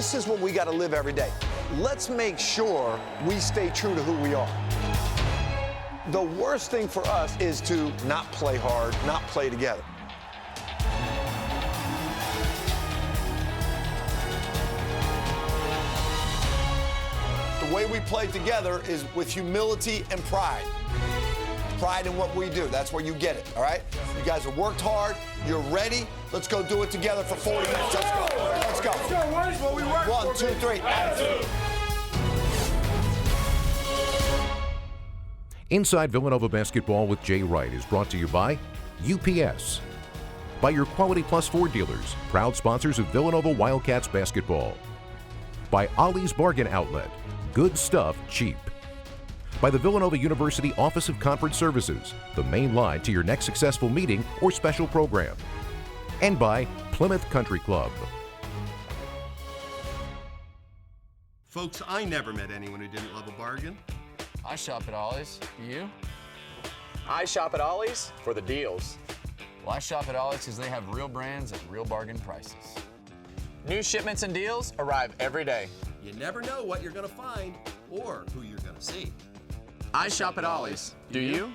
This is what we got to live every day. Let's make sure we stay true to who we are. The worst thing for us is to not play hard, not play together. The way we play together is with humility and pride. Pride in what we do. That's where you get it, all right? You guys have worked hard. You're ready. Let's go do it together for 40 minutes. Let's go. Let's go. That's what we work for. 1, 2, 3. Attitude. Inside Villanova Basketball with Jay Wright is brought to you by UPS, by your Quality Plus Ford dealers, proud sponsors of Villanova Wildcats basketball, by Ollie's Bargain Outlet, good stuff cheap, by the Villanova University Office of Conference Services, the main line to your next successful meeting or special program, and by Plymouth Country Club. Folks, I never met anyone who didn't love a bargain. I shop at Ollie's. You? I shop at Ollie's for the deals. Well, I shop at Ollie's because they have real brands at real bargain prices. New shipments and deals arrive every day. You never know what you're going to find or who you're going to see. I shop at Ollie's. Do you?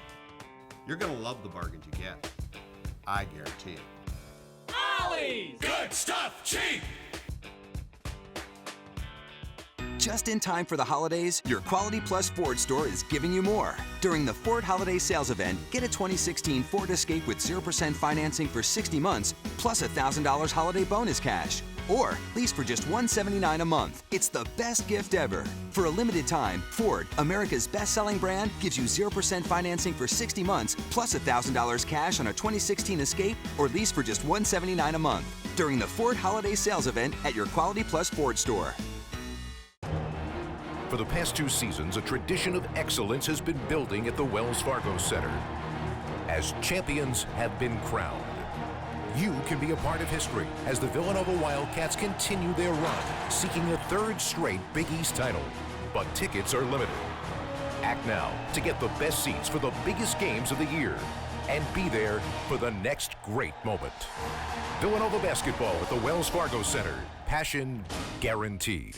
You're going to love the bargains you get. I guarantee it. Ollie's! Good stuff, cheap! Just in time for the holidays, your Quality Plus Ford store is giving you more. During the Ford Holiday Sales Event, get a 2016 Ford Escape with 0% financing for 60 months, plus $1,000 holiday bonus cash. Or lease for just $179 a month. It's the best gift ever. For a limited time, Ford, America's best-selling brand, gives you 0% financing for 60 months, plus $1,000 cash on a 2016 Escape, or lease for just $179 a month. During the Ford Holiday Sales Event at your Quality Plus Ford store. For the past 2 seasons, a tradition of excellence has been building at the Wells Fargo Center. As champions have been crowned, you can be a part of history as the Villanova Wildcats continue their run, seeking a 3rd straight Big East title. But tickets are limited. Act now to get the best seats for the biggest games of the year and be there for the next great moment. Villanova basketball at the Wells Fargo Center. Passion guaranteed.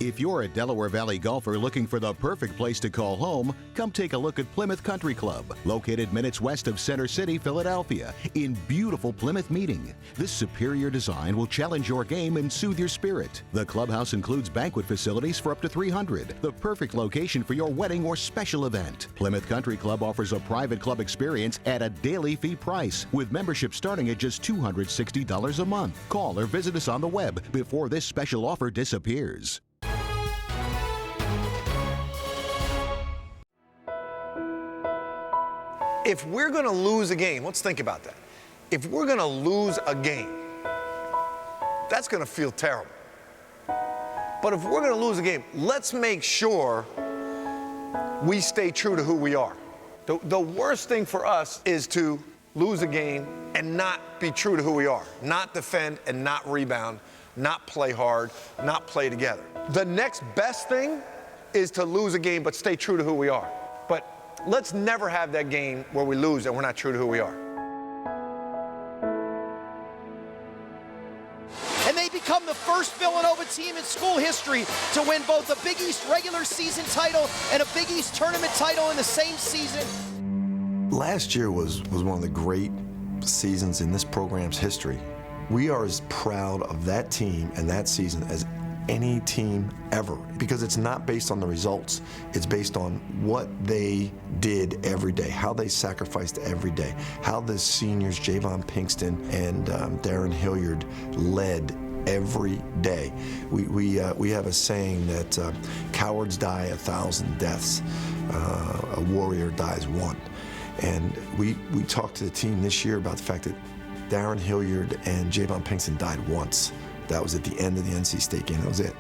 If you're a Delaware Valley golfer looking for the perfect place to call home, come take a look at Plymouth Country Club, located minutes west of Center City, Philadelphia, in beautiful Plymouth Meeting. This superior design will challenge your game and soothe your spirit. The clubhouse includes banquet facilities for up to 300, the perfect location for your wedding or special event. Plymouth Country Club offers a private club experience at a daily fee price, with membership starting at just $260 a month. Call or visit us on the web before this special offer disappears. If we're going to lose a game, let's think about that. If we're going to lose a game, that's going to feel terrible. But if we're going to lose a game, let's make sure we stay true to who we are. The worst thing for us is to lose a game and not be true to who we are, not defend and not rebound, not play hard, not play together. The next best thing is to lose a game but stay true to who we are. But let's never have that game where we lose and we're not true to who we are. And they become the first Villanova team in school history to win both a Big East regular season title and a Big East tournament title in the same season. Last year was one of the great seasons in this program's history. We are as proud of that team and that season as any team ever, because it's not based on the results. It's based on what they did every day, how they sacrificed every day, how the seniors, Javon Pinkston and Darren Hilliard, led every day. We have a saying that cowards die 1,000 deaths, a warrior dies 1. And we talked to the team this year about the fact that Darren Hilliard and Javon Pinkston died once. That was at the end of the NC State game. That was it.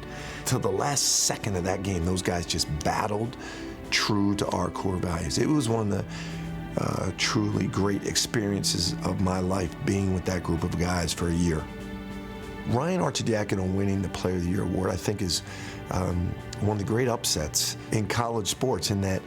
Till the last second of that game, those guys just battled true to our core values. It was one of the truly great experiences of my life, being with that group of guys for a year. Ryan Arcidiacono winning the Player of the Year award, I think, is one of the great upsets in college sports, in that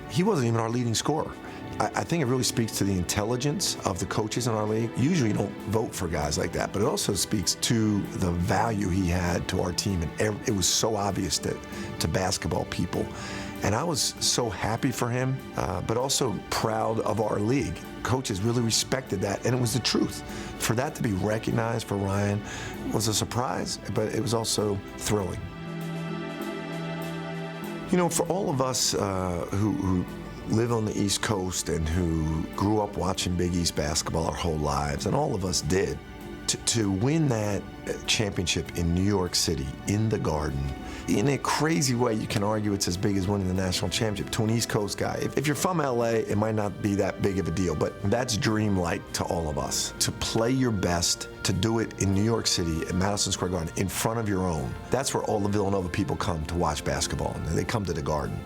he wasn't even our leading scorer. I think it really speaks to the intelligence of the coaches in our league. Usually you don't vote for guys like that, but it also speaks to the value he had to our team. And it was so obvious to basketball people. And I was so happy for him, but also proud of our league. Coaches really respected that, and it was the truth. For that to be recognized for Ryan was a surprise, but it was also thrilling. You know, for all of us who live on the East Coast and who grew up watching Big East basketball our whole lives, and all of us did, to win that championship in New York City, in the Garden, in a crazy way, you can argue it's as big as winning the national championship to an East Coast guy. If you're from LA, it might not be that big of a deal, but that's dreamlike to all of us. To play your best, to do it in New York City, at Madison Square Garden, in front of your own, that's where all the Villanova people come to watch basketball. They come to the Garden.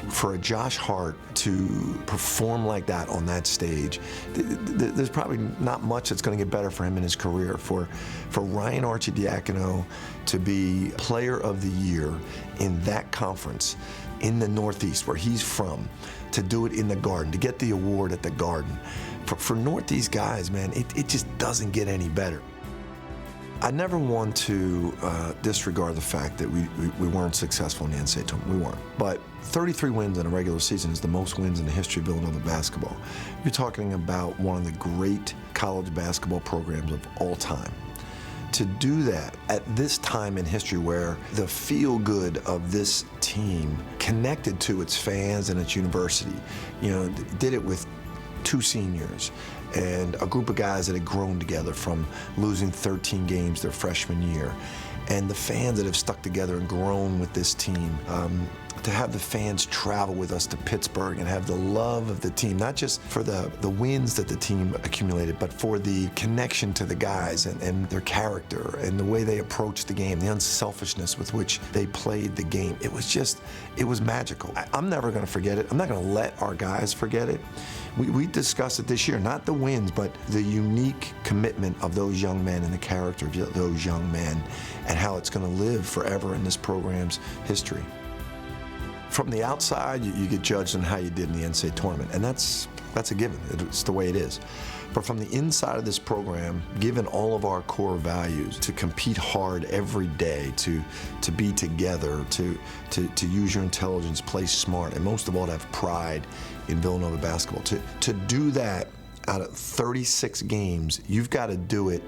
For a Josh Hart to perform like that on that stage, there's probably not much that's going to get better for him in his career. For Ryan Arcidiacono to be Player of the Year in that conference in the Northeast, where he's from, to do it in the Garden, to get the award at the Garden. For Northeast guys, man, it just doesn't get any better. I never want to disregard the fact that we weren't successful in the NCAA tournament. We weren't. But 33 wins in a regular season is the most wins in the history of Villanova basketball. You're talking about one of the great college basketball programs of all time. To do that at this time in history where the feel-good of this team connected to its fans and its university, you know, did it with 2 seniors and a group of guys that had grown together from losing 13 games their freshman year, and the fans that have stuck together and grown with this team. To have the fans travel with us to Pittsburgh and have the love of the team, not just for the wins that the team accumulated, but for the connection to the guys and their character and the way they approached the game, the unselfishness with which they played the game. It was magical. I'm never going to forget it. I'm not going to let our guys forget it. We discussed it this year, not the wins, but the unique commitment of those young men and the character of those young men and how it's going to live forever in this program's history. From the outside, you get judged on how you did in the NCAA tournament, and that's a given. It's the way it is. But from the inside of this program, given all of our core values, to compete hard every day, to be together, to use your intelligence, play smart, and most of all, to have pride in Villanova basketball. To do that out of 36 games, you've got to do it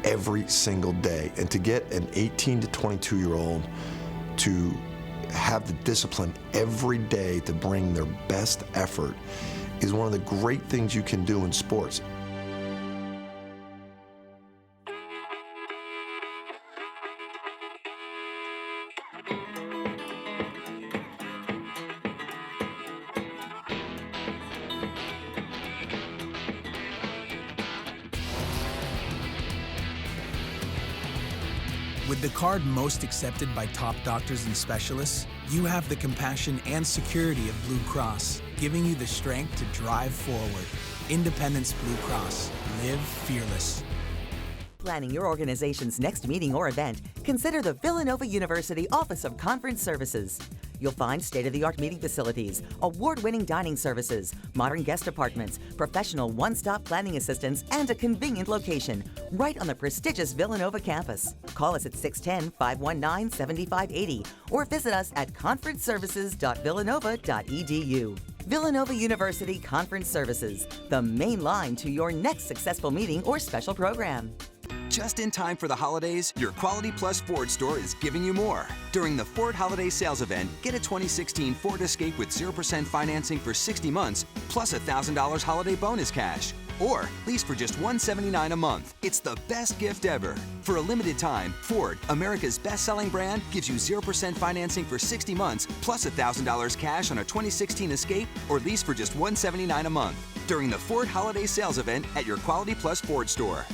every single day. And to get an 18 to 22-year-old to have the discipline every day to bring their best effort is one of the great things you can do in sports. With the card most accepted by top doctors and specialists, you have the compassion and security of Blue Cross, giving you the strength to drive forward. Independence Blue Cross. Live fearless. Planning your organization's next meeting or event, consider the Villanova University Office of Conference Services. You'll find state-of-the-art meeting facilities, award-winning dining services, modern guest apartments, professional one-stop planning assistance, and a convenient location right on the prestigious Villanova campus. Call us at 610-519-7580 or visit us at conferenceservices.villanova.edu. Villanova University Conference Services, the main line to your next successful meeting or special program. Just in time for the holidays, your Quality Plus Ford store is giving you more. During the Ford Holiday Sales Event, get a 2016 Ford Escape with 0% financing for 60 months, plus $1,000 holiday bonus cash. Or lease for just $179 a month. It's the best gift ever. For a limited time, Ford, America's best-selling brand, gives you 0% financing for 60 months, plus $1,000 cash on a 2016 Escape, or lease for just $179 a month. During the Ford Holiday Sales Event at your Quality Plus Ford store.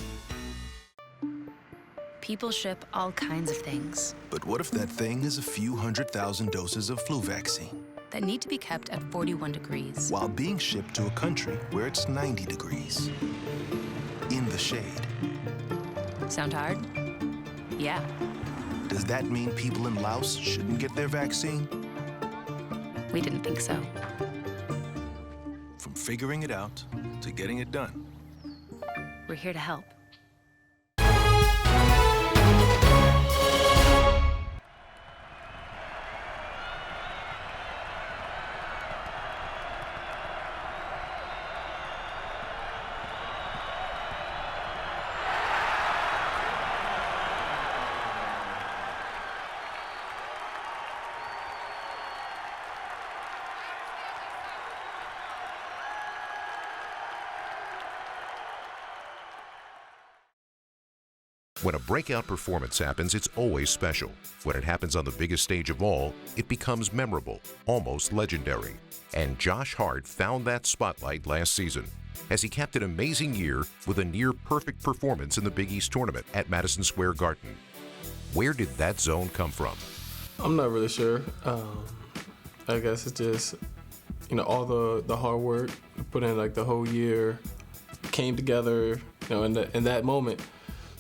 People ship all kinds of things. But what if that thing is a few 100,000 doses of flu vaccine? That need to be kept at 41 degrees. While being shipped to a country where it's 90 degrees. In the shade. Sound hard? Yeah. Does that mean people in Laos shouldn't get their vaccine? We didn't think so. From figuring it out to getting it done. We're here to help. When a breakout performance happens, it's always special. When it happens on the biggest stage of all, it becomes memorable, almost legendary. And Josh Hart found that spotlight last season as he capped an amazing year with a near-perfect performance in the Big East tournament at Madison Square Garden. Where did that zone come from? I'm not really sure. I guess it's just, all the hard work put in like the whole year came together, in that moment.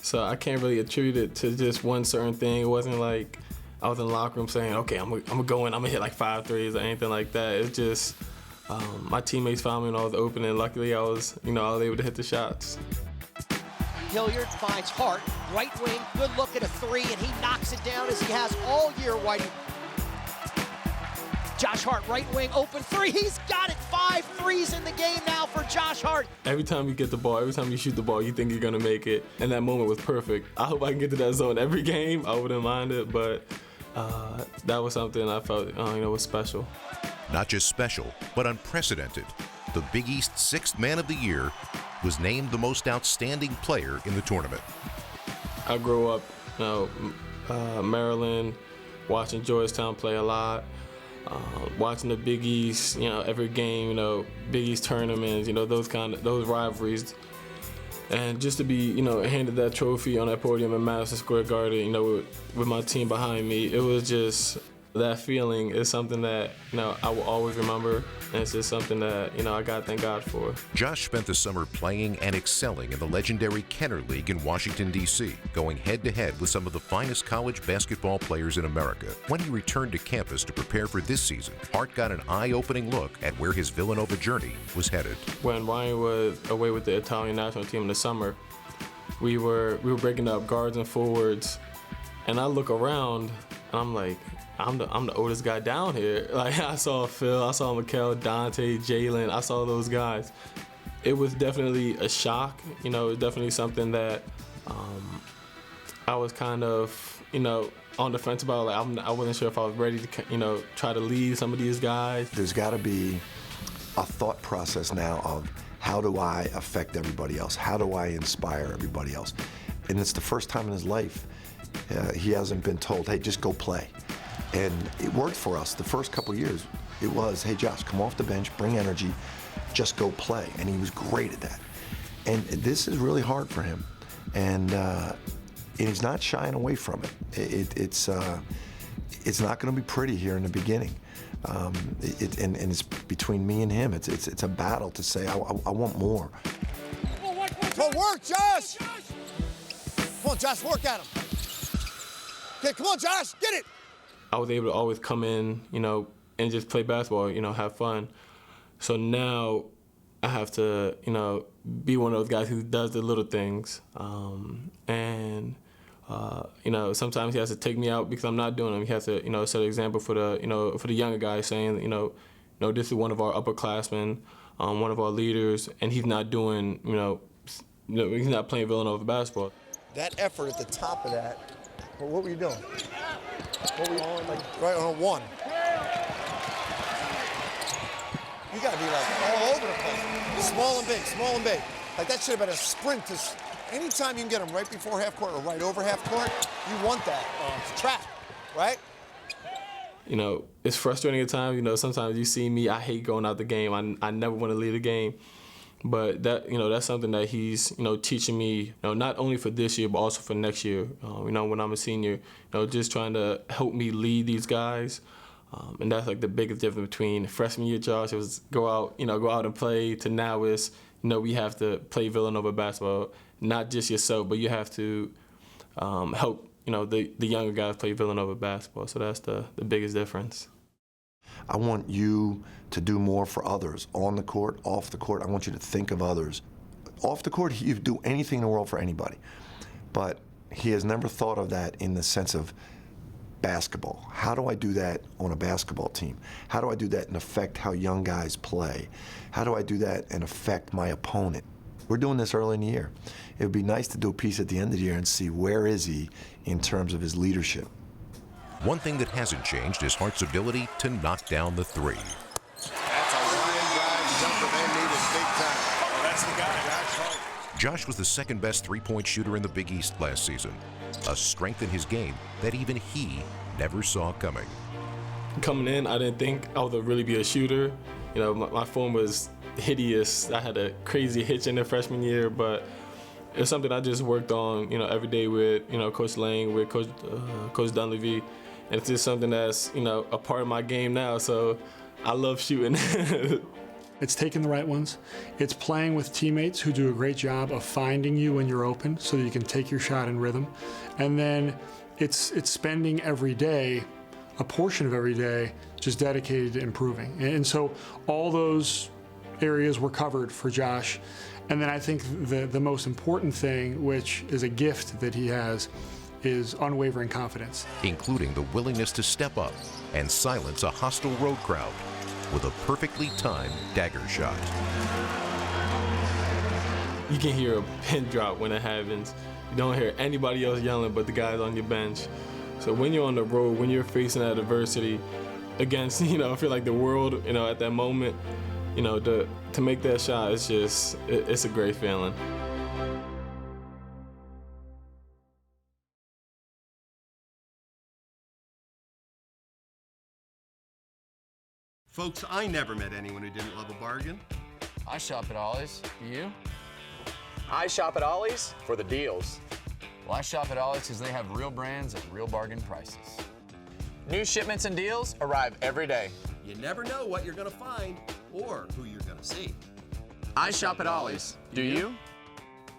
So I can't really attribute it to just one certain thing. It wasn't like I was in the locker room saying, okay, I'm gonna go in, I'm gonna hit like 5 threes or anything like that. It's just my teammates found me when I was open, and luckily I was able to hit the shots. Hilliard finds Hart, right wing, good look at a three, and he knocks it down as he has all year, Whitey. Josh Hart, right wing, open three. He's got it. 5 threes in the game now for Josh Hart. Every time you get the ball, every time you shoot the ball, you think you're going to make it. And that moment was perfect. I hope I can get to that zone every game. I wouldn't mind it, but that was something I felt was special. Not just special, but unprecedented. The Big East 6th Man of the Year was named the most outstanding player in the tournament. I grew up, Maryland, watching Georgetown play a lot. Watching the Big East, every game, Big East tournaments, those rivalries, and just to be, handed that trophy on that podium in Madison Square Garden, with my team behind me, it was just that feeling is something that I will always remember, and it's just something that I got to thank God for. Josh spent the summer playing and excelling in the legendary Kenner League in Washington, D.C., going head-to-head with some of the finest college basketball players in America. When he returned to campus to prepare for this season, Hart got an eye-opening look at where his Villanova journey was headed. When Ryan was away with the Italian national team in the summer, we were breaking up guards and forwards, and I look around and I'm like, I'm the oldest guy down here. Like, I saw Phil, I saw Mikal, Dante, Jalen, I saw those guys. It was definitely a shock. It was definitely something that I was kind of, on the fence about. Like, I wasn't sure if I was ready to, try to lead some of these guys. There's got to be a thought process now of how do I affect everybody else? How do I inspire everybody else? And it's the first time in his life he hasn't been told, hey, just go play. And it worked for us the first couple years. It was, hey, Josh, come off the bench, bring energy, just go play. And he was great at that. And this is really hard for him. And he's not shying away from it. It's not going to be pretty here in the beginning. And it's between me and him. It's a battle to say, I want more. Come on, work, Josh! Come on, Josh, work at him. Okay, come on, Josh, get it! I was able to always come in, and just play basketball, have fun. So now I have to, be one of those guys who does the little things. Sometimes he has to take me out because I'm not doing them. He has to, set an example for the younger guys, saying, this is one of our upperclassmen, one of our leaders, and he's not doing, he's not playing Villanova basketball. That effort at the top of that, what were you doing? What were you on, right on a 1? You got to be all over the place. Small and big, small and big. Like that should have been a sprint. Anytime you can get them right before half court or right over half court, you want that to trap, right? It's frustrating at times. Sometimes you see me, I hate going out the game. I never want to leave the game. But that, that's something that he's, teaching me, not only for this year, but also for next year. When I'm a senior, just trying to help me lead these guys. And that's like the biggest difference between freshman year, Josh, it was go out and play, to now is, we have to play Villanova basketball, not just yourself, but you have to help, the younger guys play Villanova basketball. So that's the biggest difference. I want you to do more for others, on the court, off the court. I want you to think of others. Off the court, you do anything in the world for anybody. But he has never thought of that in the sense of basketball. How do I do that on a basketball team? How do I do that and affect how young guys play? How do I do that and affect my opponent? We're doing this early in the year. It would be nice to do a piece at the end of the year and see where is he in terms of his leadership. One thing that hasn't changed is Hart's ability to knock down the three. That's a line drive jumper they needed big time. Oh, that's the guy, Josh Hart. Josh was the second-best three-point shooter in the Big East last season, a strength in his game that even he never saw coming. Coming in, I didn't think I would really be a shooter. You know, my form was hideous. I had a crazy hitch in the freshman year, but it's something I just worked on, you know, every day with, you know, Coach Lang, with Coach Dunleavy. And it's just something that's, you know, a part of my game now, so I love shooting. It's taking the right ones. It's playing with teammates who do a great job of finding you when you're open so that you can take your shot in rhythm. And then it's spending every day, a portion of every day, just dedicated to improving. And so all those areas were covered for Josh. And then I think the most important thing, which is a gift that he has, is unwavering confidence. Including the willingness to step up and silence a hostile road crowd with a perfectly timed dagger shot. You can hear a pin drop when it happens. You don't hear anybody else yelling but the guys on your bench. So when you're on the road, when you're facing that adversity against, you know, I feel like the world, you know, at that moment, you know, to make that shot, it's just, it's a great feeling. Folks, I never met anyone who didn't love a bargain. I shop at Ollie's. You? I shop at Ollie's for the deals. Well, I shop at Ollie's because they have real brands at real bargain prices. New shipments and deals arrive every day. You never know what you're going to find or who you're going to see. I shop at Ollie's. Do you?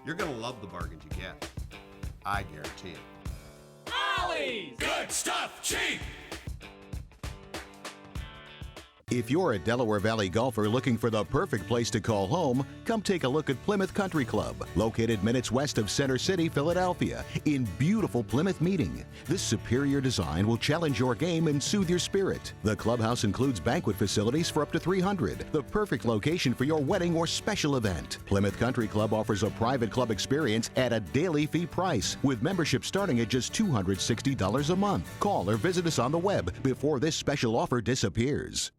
You're going to love the bargains you get. I guarantee it. Ollie's! Good stuff, cheap! If you're a Delaware Valley golfer looking for the perfect place to call home, come take a look at Plymouth Country Club, located minutes west of Center City, Philadelphia, in beautiful Plymouth Meeting. This superior design will challenge your game and soothe your spirit. The clubhouse includes banquet facilities for up to 300, the perfect location for your wedding or special event. Plymouth Country Club offers a private club experience at a daily fee price, with membership starting at just $260 a month. Call or visit us on the web before this special offer disappears.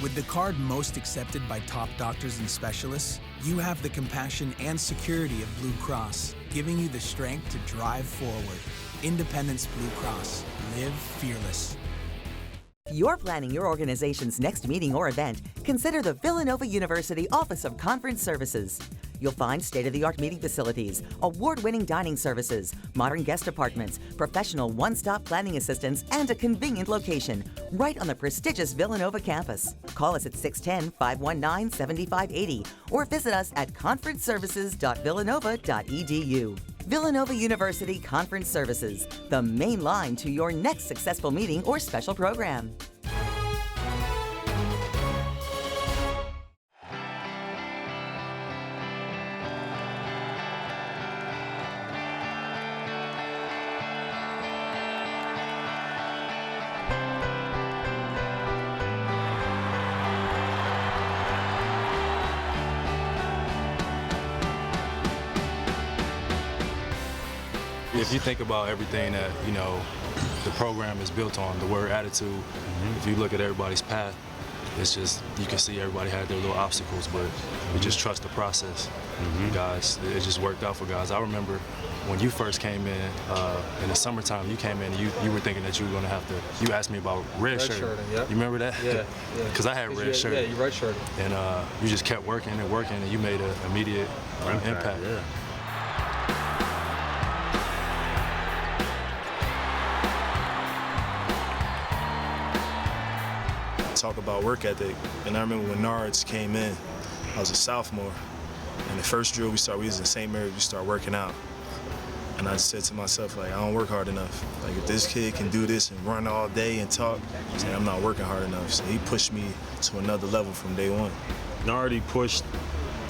With the card most accepted by top doctors and specialists, you have the compassion and security of Blue Cross, giving you the strength to drive forward. Independence Blue Cross. Live fearless. If you're planning your organization's next meeting or event, consider the Villanova University Office of Conference Services. You'll find state-of-the-art meeting facilities, award-winning dining services, modern guest apartments, professional one-stop planning assistance, and a convenient location right on the prestigious Villanova campus. Call us at 610-519-7580 or visit us at conferenceservices.villanova.edu. Villanova University Conference Services, the main line to your next successful meeting or special program. If you think about everything that, you know, the program is built on, the word attitude, if you look at everybody's path, it's just, you can see everybody had their little obstacles, but we just trust the process. Guys, it just worked out for guys. I remember when you first came in the summertime, you came in and you were thinking that you were going to have to, you asked me about red shirt. Yeah. You remember that? Yeah. Because I had red shirt. Yeah, you red shirt. And you just kept working and working, and you made an immediate impact. Yeah. talk about work ethic. And I remember when Nards came in, I was a sophomore. And the first drill we was in St. Mary's, we start working out. And I said to myself, like, I don't work hard enough. Like, if this kid can do this and run all day and talk, I'm not working hard enough. So he pushed me to another level from day one. Nardi pushed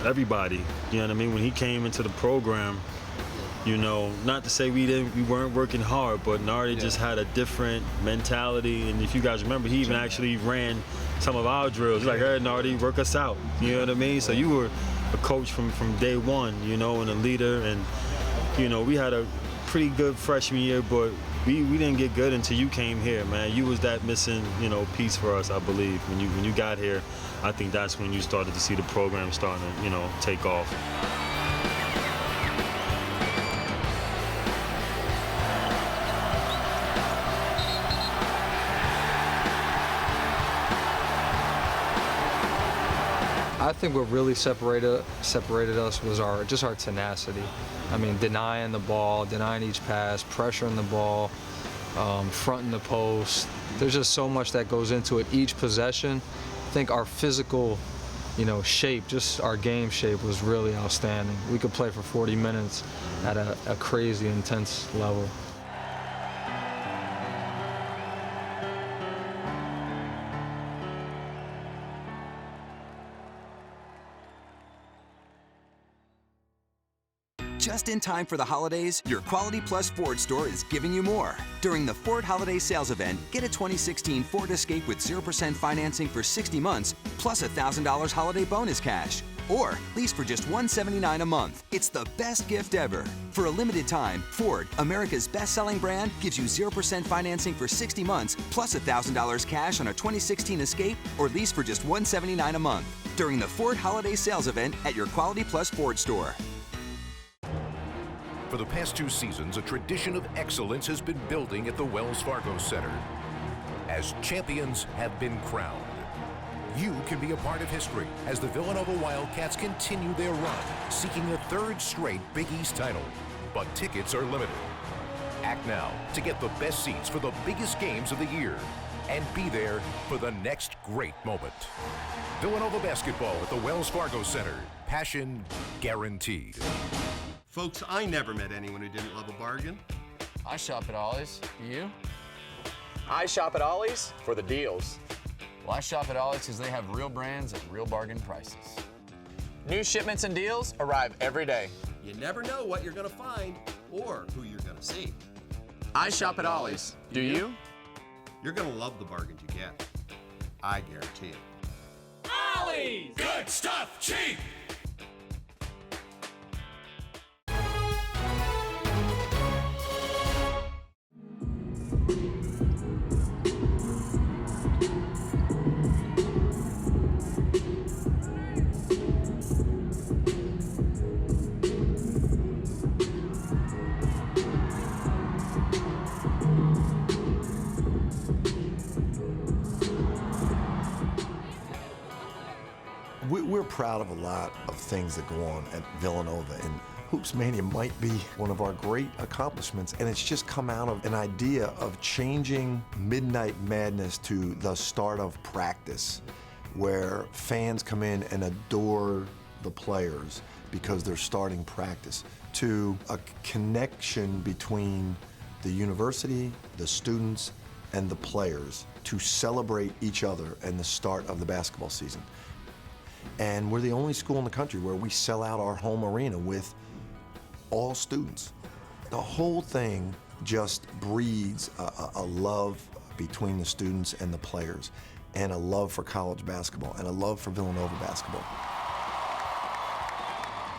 everybody, you know what I mean? When he came into the program, you know, not to say we weren't working hard, but Nardi just had a different mentality. And if you guys remember, he even actually ran some of our drills. He's like, hey, Nardi, work us out. You know what I mean? So you were a coach from day one, you know, and a leader. And, you know, we had a pretty good freshman year, but we didn't get good until you came here, man. You was that missing, you know, piece for us, I believe. When you got here, I think that's when you started to see the program starting to, you know, take off. I think what really separated us was our tenacity. I mean, denying the ball, denying each pass, pressuring the ball, fronting the post. There's just so much that goes into it. Each possession, I think our physical, you know, shape, just our game shape was really outstanding. We could play for 40 minutes at a crazy intense level. Just in time for the holidays, your Quality Plus Ford store is giving you more. During the Ford Holiday Sales Event, get a 2016 Ford Escape with 0% financing for 60 months, plus $1,000 holiday bonus cash. Or lease for just $179 a month. It's the best gift ever. For a limited time, Ford, America's best-selling brand, gives you 0% financing for 60 months, plus $1,000 cash on a 2016 Escape, or lease for just $179 a month. During the Ford Holiday Sales Event at your Quality Plus Ford store. For the past 2 seasons, a tradition of excellence has been building at the Wells Fargo Center. As champions have been crowned, you can be a part of history as the Villanova Wildcats continue their run, seeking a 3rd straight Big East title. But tickets are limited. Act now to get the best seats for the biggest games of the year and be there for the next great moment. Villanova basketball at the Wells Fargo Center. Passion guaranteed. Folks, I never met anyone who didn't love a bargain. I shop at Ollie's. You? I shop at Ollie's for the deals. Well, I shop at Ollie's because they have real brands at real bargain prices. New shipments and deals arrive every day. You never know what you're going to find or who you're going to see. I shop at Ollie's. Do you? You're going to love the bargains you get. I guarantee it. Ollie's! Good stuff, cheap! We're proud of a lot of things that go on at Villanova, and Hoops Mania might be one of our great accomplishments, and it's just come out of an idea of changing Midnight Madness to the start of practice, where fans come in and adore the players because they're starting practice, to a connection between the university, the students, and the players to celebrate each other and the start of the basketball season. And we're the only school in the country where we sell out our home arena with all students. The whole thing just breeds a love between the students and the players, and a love for college basketball, and a love for Villanova basketball.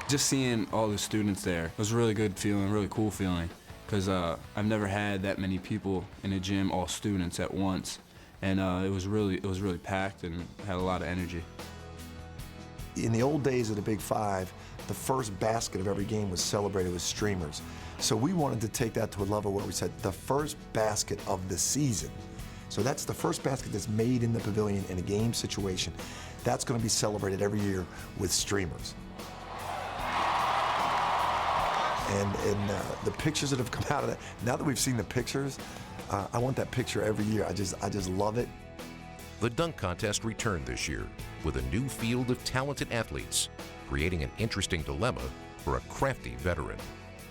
Just seeing all the students there was a really good feeling, really cool feeling, because I've never had that many people in a gym, all students at once, and it was really packed and had a lot of energy. In the old days of the Big Five, the first basket of every game was celebrated with streamers. So we wanted to take that to a level where we said the first basket of the season. So that's the first basket that's made in the pavilion in a game situation. That's going to be celebrated every year with streamers. And the pictures that have come out of that, now that we've seen the pictures, I want that picture every year. I just love it. The dunk contest returned this year with a new field of talented athletes, creating an interesting dilemma for a crafty veteran.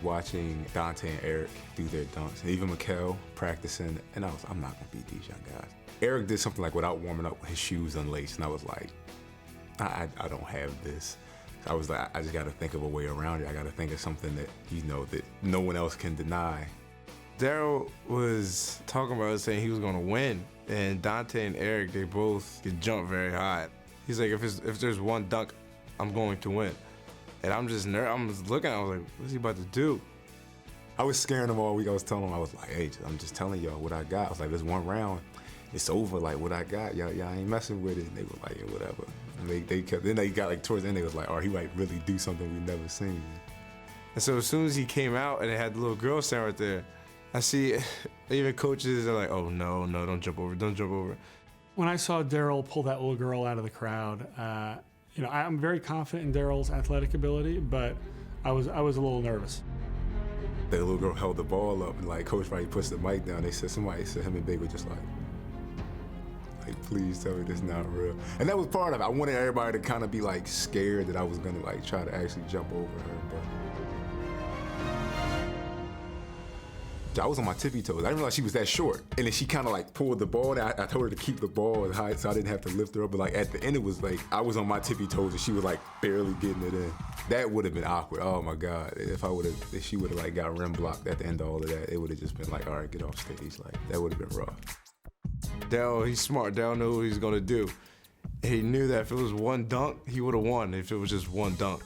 Watching Dante and Eric do their dunks, and even Mikal practicing, and I'm not gonna beat these young guys. Eric did something like without warming up, his shoes unlaced, and I was like, I don't have this. So I was like, I just gotta think of a way around it. I gotta think of something that, that no one else can deny. Daryl was talking about saying he was gonna win, and Dante and Eric, they both can jump very high. He's like, if there's one dunk, I'm going to win. And I'm just looking, I was like, what's he about to do? I was scaring them all week. I was telling them, I was like, hey, I'm just telling y'all what I got. I was like, there's one round, it's over, like what I got, y'all ain't messing with it. And they were like, yeah, whatever. And they kept, then they got like towards the end, they was like, oh, he might really do something we've never seen. And so as soon as he came out and it had the little girl standing right there, I see even coaches are like, oh no, don't jump over, don't jump over. When I saw Daryl pull that little girl out of the crowd, I'm very confident in Daryl's athletic ability, but I was a little nervous. The little girl held the ball up, and like Coach Wright puts the mic down. Somebody said him and Big were just like, please tell me this is not real. And that was part of it. I wanted everybody to kind of be like scared that I was gonna like try to actually jump over her, but I was on my tippy toes. I didn't realize she was that short. And then she kind of like pulled the ball, and I told her to keep the ball high so I didn't have to lift her up. But like at the end, it was like I was on my tippy toes and she was like barely getting it in. That would have been awkward. Oh my God. If she would have like got rim blocked at the end of all of that, it would have just been like, all right, get off stage. Like that would have been rough. Daryl, he's smart. Daryl knew what he was gonna do. He knew that if it was one dunk, he would have won if it was just one dunk.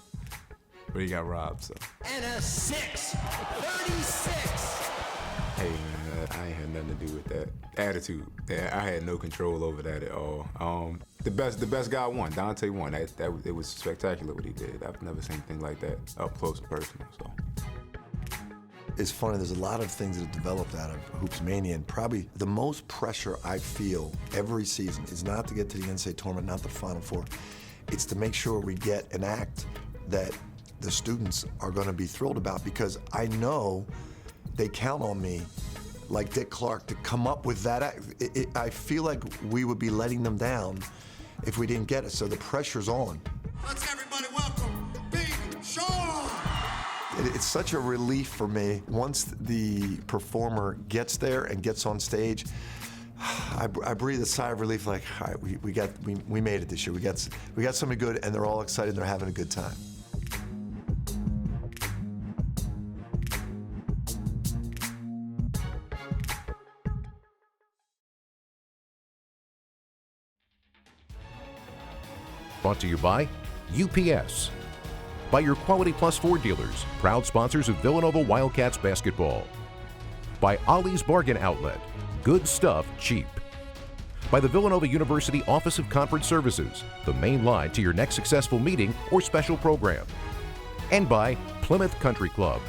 But he got robbed, so. And a 6-36. Hey man, I ain't had nothing to do with that. Attitude, I had no control over that at all. The best guy won. Dante won. It was spectacular what he did. I've never seen anything like that up close and personal. So. It's funny, there's a lot of things that have developed out of Hoops Mania, and probably the most pressure I feel every season is not to get to the NCAA tournament, not the Final Four. It's to make sure we get an act that the students are gonna be thrilled about, because I know they count on me, like Dick Clark, to come up with that act. I feel like we would be letting them down if we didn't get it, so the pressure's on. Let's everybody welcome Big Sean! It's such a relief for me. Once the performer gets there and gets on stage, I breathe a sigh of relief, like, all right, we made it this year. We got something good, and they're all excited, and they're having a good time. Brought to you by UPS. By your Quality Plus Ford dealers, proud sponsors of Villanova Wildcats basketball. By Ollie's Bargain Outlet, good stuff cheap. By the Villanova University Office of Conference Services, the main line to your next successful meeting or special program. And by Plymouth Country Club.